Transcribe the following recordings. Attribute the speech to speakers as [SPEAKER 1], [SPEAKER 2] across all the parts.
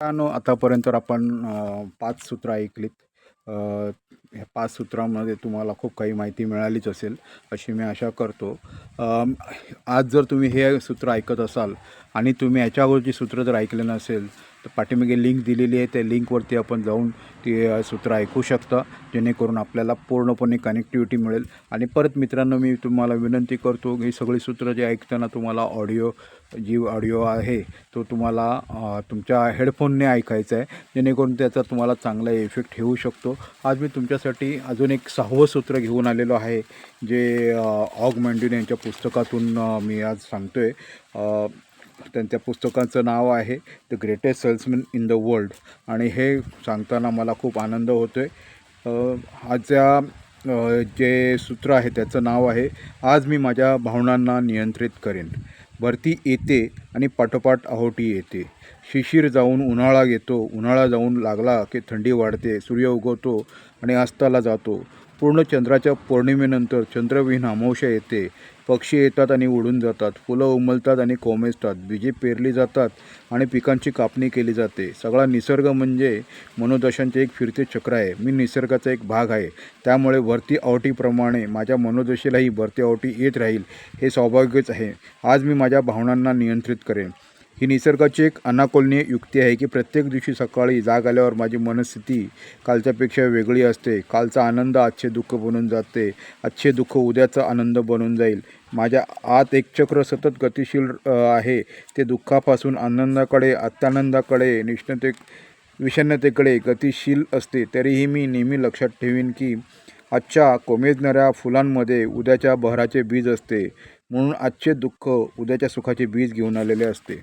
[SPEAKER 1] आतापर्यंत आपण 5 सूत्र ऐकलीत. अ, ह्या 5 सूत्रामध्ये तुम्हाला खूप काही माहिती मिळालीच असेल, अशी मी आशा करतो. आज जर तुम्ही हे सूत्र ऐकत असाल आणि तुम्ही ह्याच्या अगोदरची सूत्र जर ऐकले नसेल, तर पाठीमागे लिंक दिलेली आहे. त्या लिंकवरती आपण जाऊन ते सूत्र ऐकू शकता, जेणेकरून आपल्याला पूर्णपणे कनेक्टिव्हिटी मिळेल. आणि परत मित्रांनो, मी तुम्हाला विनंती करतो, ही सगळी सूत्र जे ऐकताना तुम्हाला ऑडिओ आहे तो तुम्हाला तुमच्या हेडफोनने ऐकायचा आहे, जेणेकरून त्याचा तुम्हाला चांगला इफेक्ट येऊ शकतो. आज मी तुमच्यासाठी अजून एक 6वं सूत्र घेऊन आलेलो आहे, जे ऑगमेंडिन यांच्या पुस्तकातून मी आज सांगतो आहे. त्यांच्या पुस्तकाचं नाव आहे the greatest salesman in the world, आणि हे सांगताना मला खूप आनंद होतो आहे. जे सूत्र आहे त्याचं नाव आहे, आज मी माझ्या भावनांना नियंत्रित करेन. भरती येते आणि पाठोपाठ ओहोटी येते. शिशिर जाऊन उन्हाळा येतो, उन्हाळा जाऊन लागला की थंडी वाढते. सूर्य उगवतो आणि अस्ताला जातो. पूर्ण चंद्राच्या पौर्णिमेनंतर चंद्रविहीन अमावस्या येते. पक्षी येतात आणि उडून जातात. फुलं उमलतात आणि कोमेजतात. बीजे पेरली जातात आणि पिकांची कापणी केली जाते. सगळा निसर्ग म्हणजे मनोदशांचे एक फिरते चक्र आहे. मी निसर्गाचा एक भाग आहे. त्यामुळे भरती ओहोटीप्रमाणे माझ्या मनोदशेलाही भरती ओहोटी येत राहील, हे स्वाभाविकच आहे. आज मी माझ्या भावनांना नियंत्रित करेन. ही निसर्गाची एक अनाकलनीय युक्ती आहे की प्रत्येक दिवशी सकाळी जाग आल्यावर माझी मनस्थिती कालच्यापेक्षा वेगळी असते. कालचा आनंद आजचे दुःख बनून जाते. आजचे दुःख उद्याचा आनंद बनून जाईल. माझ्या आत एक चक्र सतत गतिशील आहे. ते दुःखापासून आनंदाकडे, अत्यानंदाकडे, विषण्णतेकडे गतिशील असते. तरीही मी नेहमी लक्षात ठेवीन की आजच्या कोमेजणाऱ्या फुलांमध्ये उद्याच्या बहराचे बीज असते. म्हणून आजचे दुःख उद्याच्या सुखाचे बीज घेऊन आलेले असते.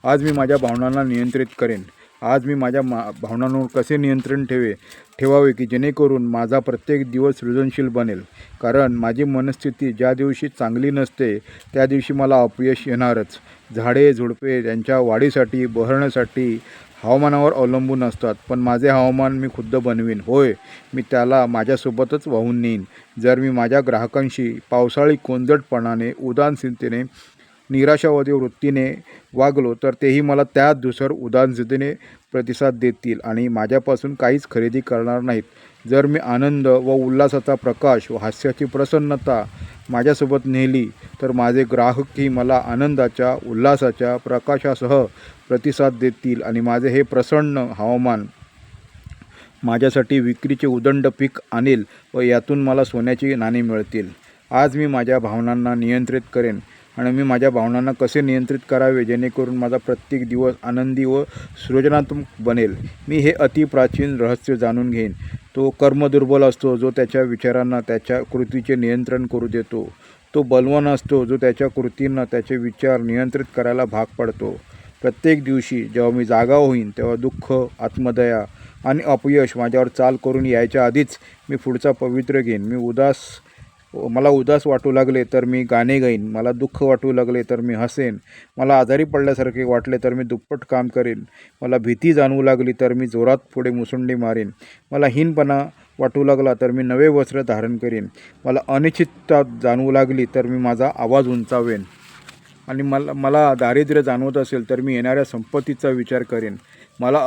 [SPEAKER 1] आज मी माझ्या भावनांना नियंत्रित करेन. आज मी माझ्या भावनांवर कसे नियंत्रण ठेवावे की जेणेकरून माझा प्रत्येक दिवस सृजनशील बनेल. कारण माझी मनस्थिती ज्या दिवशी चांगली नसते त्या दिवशी मला अपयश येणारच. झाडे झुडपे त्यांच्या वाढीसाठी, बहरण्यासाठी हवामानावर अवलंबून असतात, पण माझे हवामान मी खुद्द बनवीन. होय, मी त्याला माझ्यासोबतच वाहून नेईन. जर मी माझ्या ग्राहकांशी पावसाळी कोंजटपणाने, उदासीनतेने, निराशावादी वृत्तीने वागलो तर तेही मला त्याच धुसर उदासीनतेने प्रतिसाद देतील आणि माझ्यापासून काहीच खरेदी करणार नाहीत. जर मी आनंद व उल्हासाचा प्रकाश व हास्याची प्रसन्नता माझ्यासोबत नेली तर माझे ग्राहकही मला आनंदाच्या, उल्हासाच्या प्रकाशासह प्रतिसाद देतील आणि माझे हे प्रसन्न हवामान माझ्यासाठी विक्रीचे उदंड पीक आणेल व यातून मला सोन्याची नाणी मिळतील. आज मी माझ्या भावनांना नियंत्रित करेन. आणि मी माझ्या भावनांना कसे नियंत्रित करावे जेणेकरून माझा प्रत्येक दिवस आनंदी व सृजनात्मक बनेल. मी हे अतिप्राचीन रहस्य जाणून घेईन. तो कर्मदुर्बल असतो जो त्याच्या विचारांना त्याच्या कृतीचे नियंत्रण करू देतो. तो बलवान असतो जो त्याच्या कृतींना त्याचे विचार नियंत्रित करायला भाग पडतो. प्रत्येक दिवशी जेव्हा मी जागा होईन तेव्हा दुःख, आत्मदया आणि अपयश माझ्यावर चाल करून यायच्या आधीच मी पुढचा पवित्र घेईन. मला उदास वाटू लागले तर मी गाणे गाईन. मला दुःख वाटू लागले तर मी हसेन. मला आजारी पडल्यासारखे वाटले तर मी दुप्पट काम करेन. मला भीती जाणवू लागली तर मी जोरात पुढे मुसंडी मारेन. मला हीनपणा वाटू लागला तर मी नवे वस्त्र धारण करेन. मला अनिश्चितता जाणवू लागली तर मी माझा आवाज उंचावेन. आणि मला दारिद्र्य जाणवत असेल तर मी येणाऱ्या संपत्तीचा विचार करेन. मला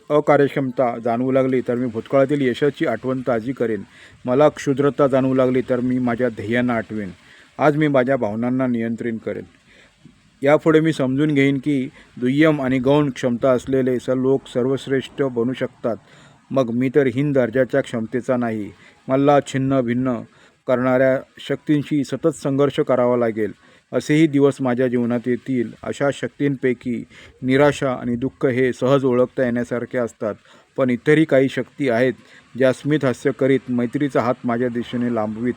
[SPEAKER 1] अकार्यक्षमता जाणवू लागली तर मी भूतकाळातील यशाची आठवण ताजी करेन. मला क्षुद्रता जाणवू लागली तर मी माझ्या ध्येयांना आठवेन. आज मी माझ्या भावनांना नियंत्रित करेन. यापुढे मी समजून घेईन की दुय्यम आणि गौण क्षमता असलेले लोक सर्वश्रेष्ठ बनू शकतात. मग मी तर हीन दर्जाच्या क्षमतेचा नाही. मला छिन्न भिन्न करणाऱ्या शक्तींशी सतत संघर्ष करावा लागेल. असेही दिवस माझ्या जीवनात येतील. अशा शक्तींपैकी निराशा आणि दुःख हे सहज ओळखता येण्यासारखे असतात. पण इतरही काही शक्ती आहेत ज्या स्मित हास्य करीत, मैत्रीचा हात माझ्या दिशेने लांबवीत,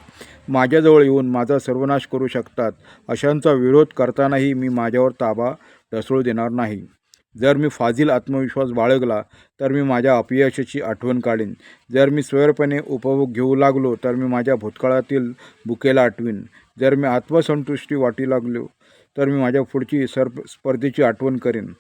[SPEAKER 1] माझ्याजवळ येऊन माझा सर्वनाश करू शकतात. अशांचा विरोध करतानाही मी माझ्यावर ताबा ढसळू देणार नाही. जर मी फाजील आत्मविश्वास बाळगला तर मी माझ्या अपयशाची आठवण काढीन. जर मी स्वैरपणे उपभोग घेऊ लागलो तर मी माझ्या भूतकाळातील भुकेला आठवीन. जर मी आत्मसंतुष्टी वाटी लागलो तर मी माझ्या पुढची स्पर्धेची आठवण करेन.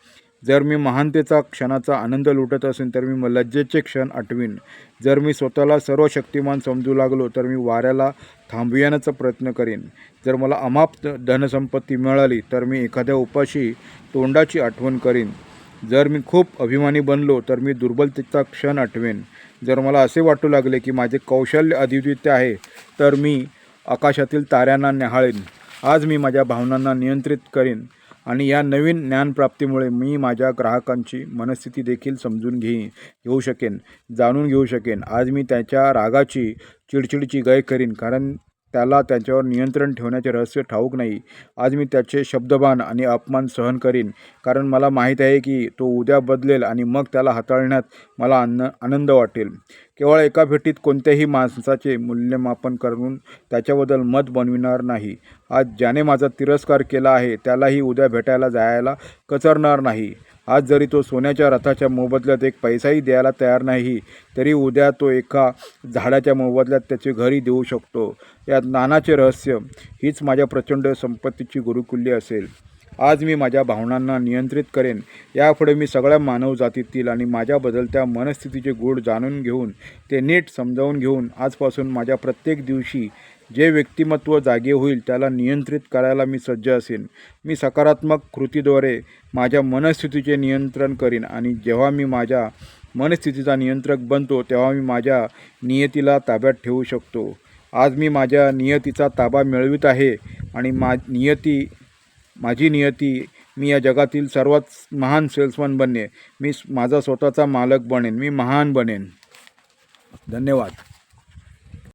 [SPEAKER 1] जर मी महानतेचा क्षणाचा आनंद लुटत असेन तर मी लज्जेचे क्षण आठवीन. जर मी स्वतःला सर्व शक्तिमान समजू लागलो तर मी वाऱ्याला थांबविण्याचा प्रयत्न करेन. जर मला अमाप धनसंपत्ती मिळाली तर मी एखाद्या उपाशी तोंडाची आठवण करीन. जर मी खूप अभिमानी बनलो तर मी दुर्बलतेचा क्षण आठवेन. जर मला असे वाटू लागले की माझे कौशल्य अद्वितीय आहे तर मी आकाशातील ताऱ्यांना न्याहाळेन. आज मी माझ्या भावनांना नियंत्रित करेन आणि या नवीन ज्ञानप्राप्तीमुळे मी माझ्या ग्राहकांची मनस्थिती देखील समजून घेऊ शकेन, जाणून घेऊ शकेन. आज मी त्याच्या रागाची, चिडचिडीची गय करीन, कारण त्याला त्याच्यावर नियंत्रण ठेवण्याचे रहस्य ठाऊक नाही. आज मी त्याचे शब्दबाण आणि अपमान सहन करीन, कारण मला माहीत आहे की तो उद्या बदलेल आणि मग त्याला हाताळण्यात मला आनंद वाटेल. केवळ एका भेटीत कोणत्याही माणसाचे मूल्यमापन करून त्याच्याबद्दल मत बनविणार नाही. आज ज्याने माझा तिरस्कार केला आहे त्यालाही उद्या भेटायला जायला कचरणार नाही. आज जरी तो सोन्याच्या रथाच्या मोबदल्यात एक पैसाही द्यायला तयार नाही, तरी उद्या तो एका झाडाच्या मोबदल्यात त्याचे घरी देऊ शकतो. या ज्ञानाचे रहस्य हीच माझ्या प्रचंड संपत्तीची गुरुकिल्ली असेल. आज मी माझ्या भावनांना नियंत्रित करेन. यापुढे मी सगळ्या मानवजातीतील आणि माझ्या बदलत्या मनस्थितीचे गूढ जाणून घेऊन ते नीट समजावून घेऊन आजपासून माझ्या प्रत्येक दिवशी जे व्यक्तिमत्व जागे होईल त्याला नियंत्रित करायला मी सज्ज असेन. मी सकारात्मक कृतीद्वारे माझ्या मनस्थितीचे नियंत्रण करीन आणि जेव्हा मी माझ्या मनस्थितीचा नियंत्रक बनतो तेव्हा मी माझ्या नियतीला ताब्यात ठेवू शकतो. आज मी माझ्या नियतीचा ताबा मिळवित आहे आणि माझी नियती मी या जगातील सर्वात महान सेल्समन बनेन. मी माझा स्वतःचा मालक बनेन. मी महान बनेन. धन्यवाद.